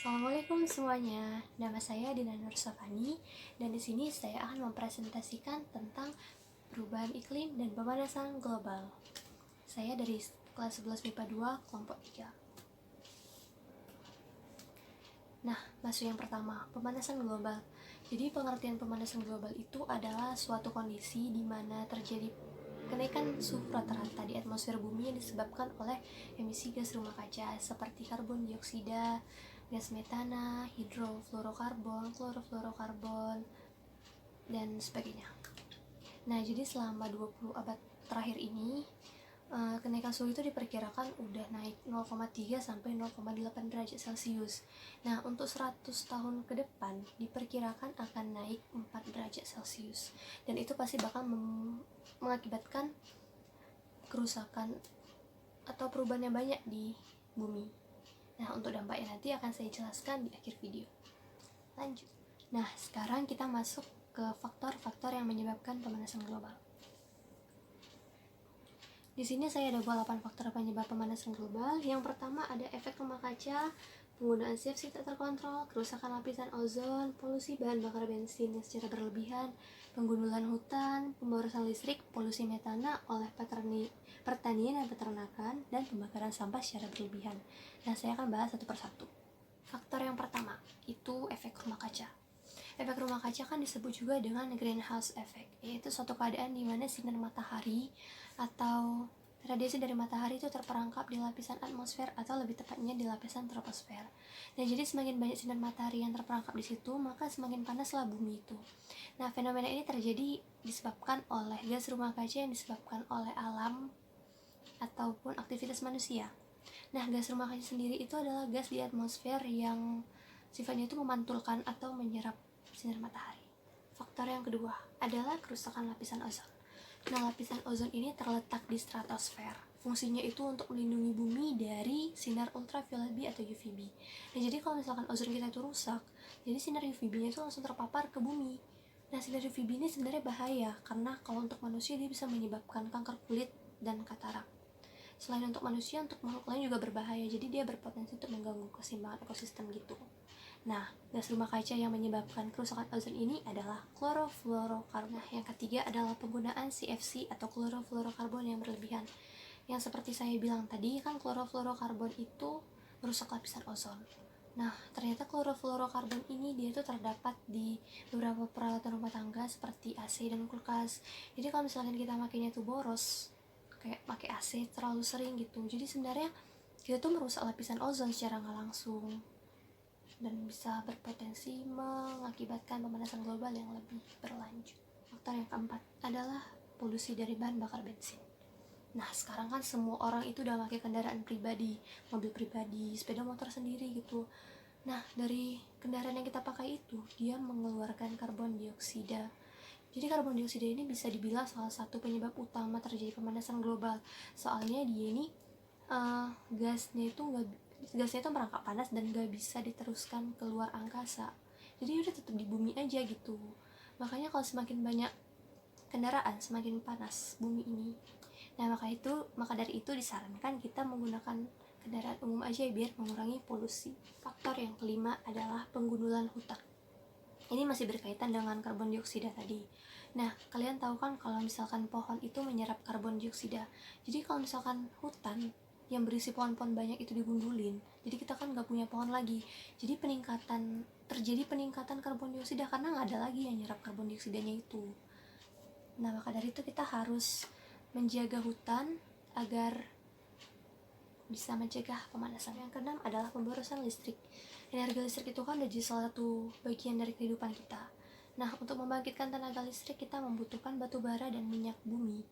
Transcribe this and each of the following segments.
Assalamualaikum semuanya. Nama saya Dina Nur Safani dan di sini saya akan mempresentasikan tentang perubahan iklim dan pemanasan global. Saya dari kelas 11 MIPA 2 kelompok 3. Nah, masuk yang pertama, pemanasan global. Jadi pengertian pemanasan global itu adalah suatu kondisi di mana terjadi kenaikan suhu rata-rata di atmosfer bumi yang disebabkan oleh emisi gas rumah kaca seperti karbon dioksida, gas metana, hidrofluorokarbon, klorofluorokarbon, dan sebagainya. Nah, jadi selama 20 abad terakhir ini, kenaikan suhu itu diperkirakan udah naik 0,3 sampai 0,8 derajat Celcius. Nah, untuk 100 tahun ke depan diperkirakan akan naik 4 derajat Celcius. Dan itu pasti bakal mengakibatkan kerusakan atau perubahan yang banyak di bumi. Nah, untuk dampaknya nanti akan saya jelaskan di akhir video. Lanjut. Nah, sekarang kita masuk ke faktor-faktor yang menyebabkan pemanasan global. Di sini saya ada buat 8 faktor penyebab pemanasan global. Yang pertama ada efek rumah kaca, penggunaan CFC tak terkontrol, kerusakan lapisan ozon, polusi bahan bakar bensin yang secara berlebihan, penggundulan hutan, pemborosan listrik, polusi metana oleh pertanian dan peternakan, dan pembakaran sampah secara berlebihan. Nah, saya akan bahas satu persatu. Faktor yang pertama, itu efek rumah kaca. Efek rumah kaca kan disebut juga dengan greenhouse effect, yaitu suatu keadaan di mana sinar matahari atau radiasi dari matahari itu terperangkap di lapisan atmosfer atau lebih tepatnya di lapisan troposfer. Nah, jadi semakin banyak sinar matahari yang terperangkap di situ, maka semakin panaslah bumi itu. Nah, fenomena ini terjadi disebabkan oleh gas rumah kaca yang disebabkan oleh alam ataupun aktivitas manusia. Nah, gas rumah kaca sendiri itu adalah gas di atmosfer yang sifatnya itu memantulkan atau menyerap sinar matahari. Faktor yang kedua adalah kerusakan lapisan ozon. Nah, lapisan ozon ini terletak di stratosfer. Fungsinya itu untuk melindungi bumi dari sinar ultraviolet B atau UVB. Nah, jadi kalau misalkan ozon kita itu rusak, jadi sinar UVB-nya itu langsung terpapar ke bumi. Nah, sinar UVB ini sebenarnya bahaya karena kalau untuk manusia dia bisa menyebabkan kanker kulit dan katarak. Selain untuk manusia, untuk makhluk lain juga berbahaya, jadi dia berpotensi untuk mengganggu keseimbangan ekosistem gitu. Nah, gas rumah kaca yang menyebabkan kerusakan ozon ini adalah klorofluorokarbon. Nah, yang ketiga adalah penggunaan CFC atau klorofluorokarbon yang berlebihan. Yang seperti saya bilang tadi, kan klorofluorokarbon itu merusak lapisan ozon. Nah, ternyata klorofluorokarbon ini dia tuh terdapat di beberapa peralatan rumah tangga seperti AC dan kulkas. Jadi kalau misalkan kita makainya tuh boros, kayak pakai AC terlalu sering gitu, jadi sebenarnya kita tuh merusak lapisan ozon secara nggak langsung dan bisa berpotensi mengakibatkan pemanasan global yang lebih berlanjut. Faktor yang keempat adalah polusi dari bahan bakar bensin. Nah, sekarang kan semua orang itu udah pakai kendaraan pribadi, mobil pribadi, sepeda motor sendiri gitu. Nah, dari kendaraan yang kita pakai itu, dia mengeluarkan karbon dioksida. Jadi karbon dioksida ini bisa dibilang salah satu penyebab utama terjadi pemanasan global. Soalnya dia ini gasnya itu merangkap panas dan gak bisa diteruskan keluar angkasa. Jadi udah tetap di bumi aja gitu. Makanya kalau semakin banyak kendaraan, semakin panas bumi ini. Nah, maka dari itu disarankan kita menggunakan kendaraan umum aja biar mengurangi polusi. Faktor yang kelima adalah penggundulan hutan. Ini masih berkaitan dengan karbon dioksida tadi. Nah, kalian tahu kan kalau misalkan pohon itu menyerap karbon dioksida. Jadi kalau misalkan hutan yang berisi pohon-pohon banyak itu digundulin, jadi kita kan nggak punya pohon lagi. Jadi terjadi peningkatan karbon dioksida karena nggak ada lagi yang nyerap karbon dioksidanya itu. Nah, maka dari itu kita harus menjaga hutan agar bisa mencegah pemanasan. Yang keenam adalah pemborosan listrik. Energi listrik itu kan udah jadi salah satu bagian dari kehidupan kita. Nah, untuk membangkitkan tenaga listrik kita membutuhkan batu bara dan minyak bumi.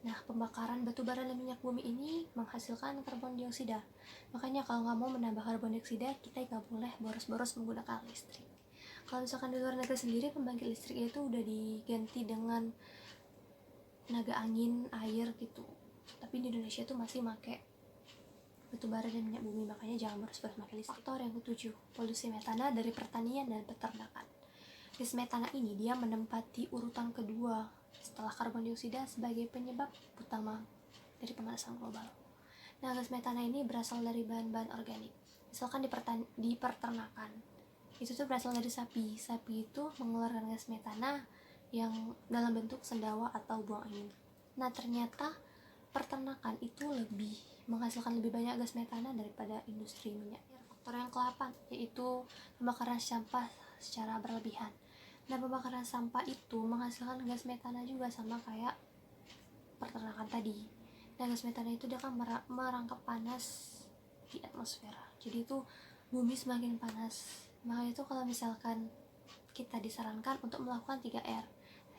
Nah, pembakaran batu bara dan minyak bumi ini menghasilkan karbon dioksida. Makanya kalau nggak mau menambah karbon dioksida, kita nggak boleh boros-boros menggunakan listrik. Kalau misalkan di luar negeri sendiri, pembangkit listrik itu udah diganti dengan tenaga angin, air gitu. Tapi di Indonesia tuh masih pakai batu bara dan minyak bumi, makanya jangan boros-boros pakai listrik. Faktor yang ketujuh, polusi metana dari pertanian dan peternakan. Gas metana ini dia menempati urutan kedua setelah karbon dioksida sebagai penyebab utama dari pemanasan global. Nah, gas metana ini berasal dari bahan-bahan organik. misalkan di peternakan, itu tuh berasal dari sapi. Sapi itu mengeluarkan gas metana yang dalam bentuk sendawa atau buang angin. Nah, ternyata peternakan itu menghasilkan lebih banyak gas metana daripada industri minyak. Faktor yang ke-8 yaitu pembakaran sampah secara berlebihan. Nah, pembakaran sampah itu menghasilkan gas metana juga sama kayak peternakan tadi. Nah, gas metana itu dia akan merangkap panas di atmosfer. Jadi itu bumi semakin panas. Makanya itu kalau misalkan kita disarankan untuk melakukan 3R,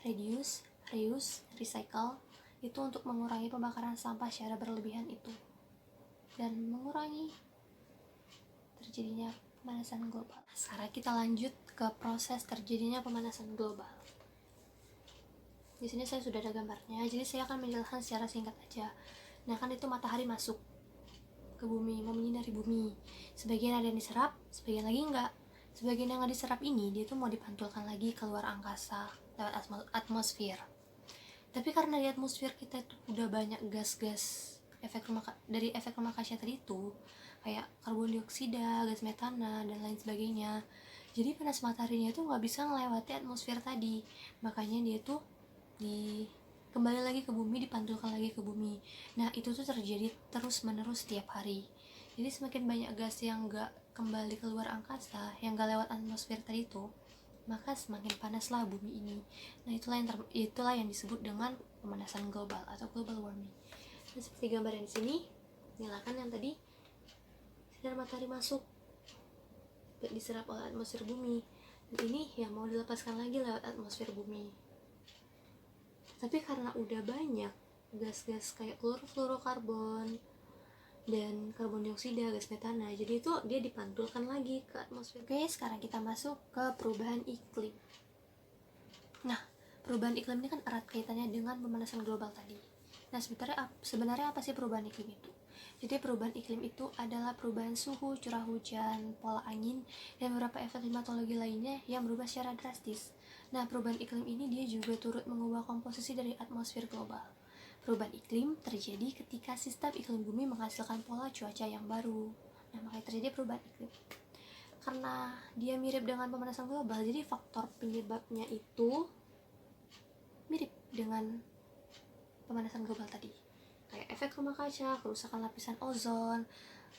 reduce, reuse, recycle, itu untuk mengurangi pembakaran sampah secara berlebihan itu dan mengurangi terjadinya pemanasan global. Sekarang kita lanjut ke proses terjadinya pemanasan global. Di sini saya sudah ada gambarnya, jadi saya akan menjelaskan secara singkat aja. Nah, kan itu matahari masuk ke bumi, mau menyinari bumi. Sebagian ada yang diserap, sebagian lagi enggak. Sebagian yang nggak diserap ini, dia tuh mau dipantulkan lagi ke luar angkasa lewat atmosfer. Tapi karena di atmosfer kita itu udah banyak gas-gas dari efek rumah kaca tadi itu, kayak karbon dioksida, gas metana, dan lain sebagainya. Jadi panas mataharinya itu nggak bisa melewati atmosfer tadi. Makanya dia tuh kembali lagi ke bumi, dipantulkan lagi ke bumi. Nah, itu tuh terjadi terus menerus setiap hari. Jadi semakin banyak gas yang nggak kembali keluar angkasa, yang nggak lewat atmosfer tadi itu, maka semakin panaslah bumi ini. Nah, itulah yang disebut dengan pemanasan global atau global warming. Nah, seperti gambar yang di sini, nyalakan yang tadi, sinar matahari masuk, diserap oleh atmosfer bumi. Dan ini yang mau dilepaskan lagi lewat atmosfer bumi. Tapi karena udah banyak gas-gas kayak klorofluorokarbon dan karbon dioksida, gas metana, jadi itu dia dipantulkan lagi ke atmosfer. Oke, sekarang kita masuk ke perubahan iklim. Nah, perubahan iklim ini kan erat kaitannya dengan pemanasan global tadi. Nah, sebenarnya apa sih perubahan iklim itu? Jadi perubahan iklim itu adalah perubahan suhu, curah hujan, pola angin, dan beberapa efek klimatologi lainnya yang berubah secara drastis. Nah, perubahan iklim ini dia juga turut mengubah komposisi dari atmosfer global. Perubahan iklim terjadi ketika sistem iklim bumi menghasilkan pola cuaca yang baru. Nah, makanya terjadi perubahan iklim. Karena dia mirip dengan pemanasan global, jadi faktor penyebabnya itu mirip dengan pemanasan global tadi. Kayak efek rumah kaca, kerusakan lapisan ozon,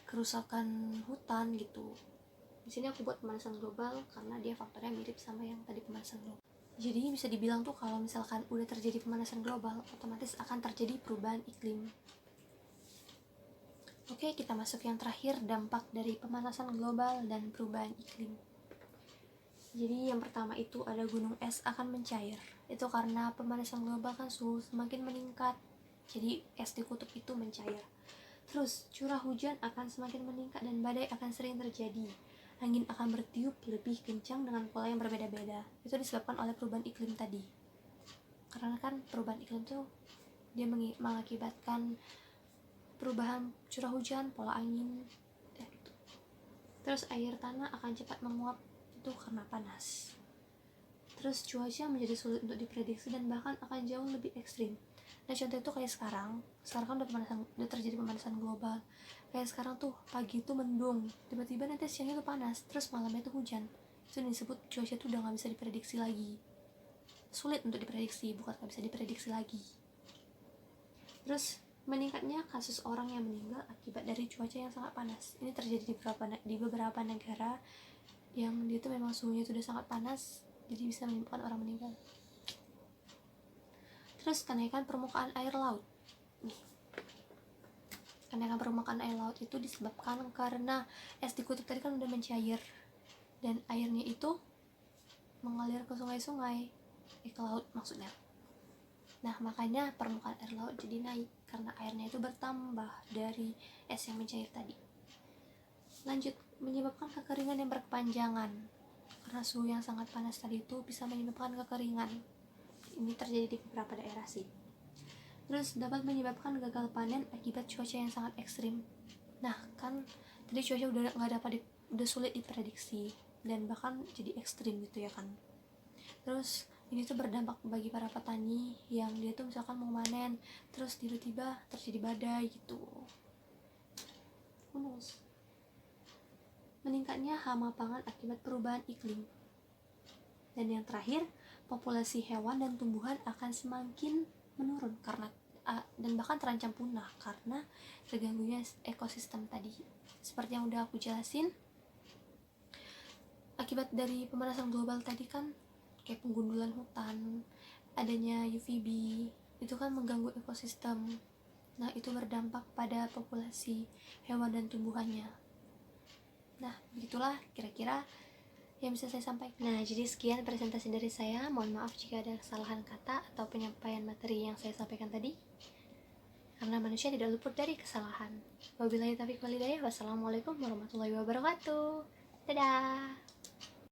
kerusakan hutan gitu. Di sini aku buat pemanasan global karena dia faktornya mirip sama yang tadi pemanasan global. Jadi bisa dibilang tuh kalau misalkan udah terjadi pemanasan global, otomatis akan terjadi perubahan iklim. Oke, kita masuk yang terakhir, dampak dari pemanasan global dan perubahan iklim. Jadi yang pertama itu ada gunung es akan mencair. Itu karena pemanasan global kan suhu semakin meningkat, jadi es di kutub itu mencair. Terus curah hujan akan semakin meningkat dan badai akan sering terjadi. Angin akan bertiup lebih kencang dengan pola yang berbeda-beda. Itu disebabkan oleh perubahan iklim tadi. Karena kan perubahan iklim itu dia mengakibatkan perubahan curah hujan, pola angin, gitu. Terus air tanah akan cepat menguap itu karena panas. Terus cuaca menjadi sulit untuk diprediksi dan bahkan akan jauh lebih ekstrim. Nah, contoh itu kayak sekarang kan udah terjadi pemanasan global. Kayak sekarang tuh pagi itu mendung, tiba-tiba nanti siangnya tuh panas, terus malamnya tuh hujan. Itu disebut cuaca tuh udah nggak bisa diprediksi lagi. Sulit untuk diprediksi, bukan nggak bisa diprediksi lagi. Terus meningkatnya kasus orang yang meninggal akibat dari cuaca yang sangat panas. Ini terjadi di beberapa negara yang dia tuh memang suhunya tuh udah sangat panas, jadi bisa menyebabkan orang meninggal. Terus kenaikan permukaan air laut. Kenaikan permukaan air laut itu disebabkan karena es di kutub tadi kan udah mencair dan airnya itu mengalir ke sungai-sungai, ke laut maksudnya. Nah, makanya permukaan air laut jadi naik karena airnya itu bertambah dari es yang mencair tadi. Lanjut, menyebabkan kekeringan yang berkepanjangan. Karena suhu yang sangat panas tadi itu bisa menyebabkan kekeringan. Ini terjadi di beberapa daerah sih. Terus dapat menyebabkan gagal panen akibat cuaca yang sangat ekstrim. Nah, kan tadi cuaca udah sulit diprediksi dan bahkan jadi ekstrim gitu ya kan. Terus ini tuh berdampak bagi para petani yang dia tuh misalkan mau panen, terus tiba-tiba terjadi badai gitu. meningkatnya hama pangan akibat perubahan iklim. Dan yang terakhir, populasi hewan dan tumbuhan akan semakin menurun karena dan bahkan terancam punah karena terganggunya ekosistem tadi. Seperti yang udah aku jelasin, akibat dari pemanasan global tadi kan kayak penggundulan hutan, adanya UVB, itu kan mengganggu ekosistem. Nah, itu berdampak pada populasi hewan dan tumbuhannya. Nah, begitulah kira-kira yang bisa saya sampaikan. Nah, jadi sekian presentasi dari saya. Mohon maaf jika ada kesalahan kata atau penyampaian materi yang saya sampaikan tadi, karena manusia tidak luput dari kesalahan. Wabillahi taufiq wal hidayah. Wassalamualaikum warahmatullahi wabarakatuh. Dadah.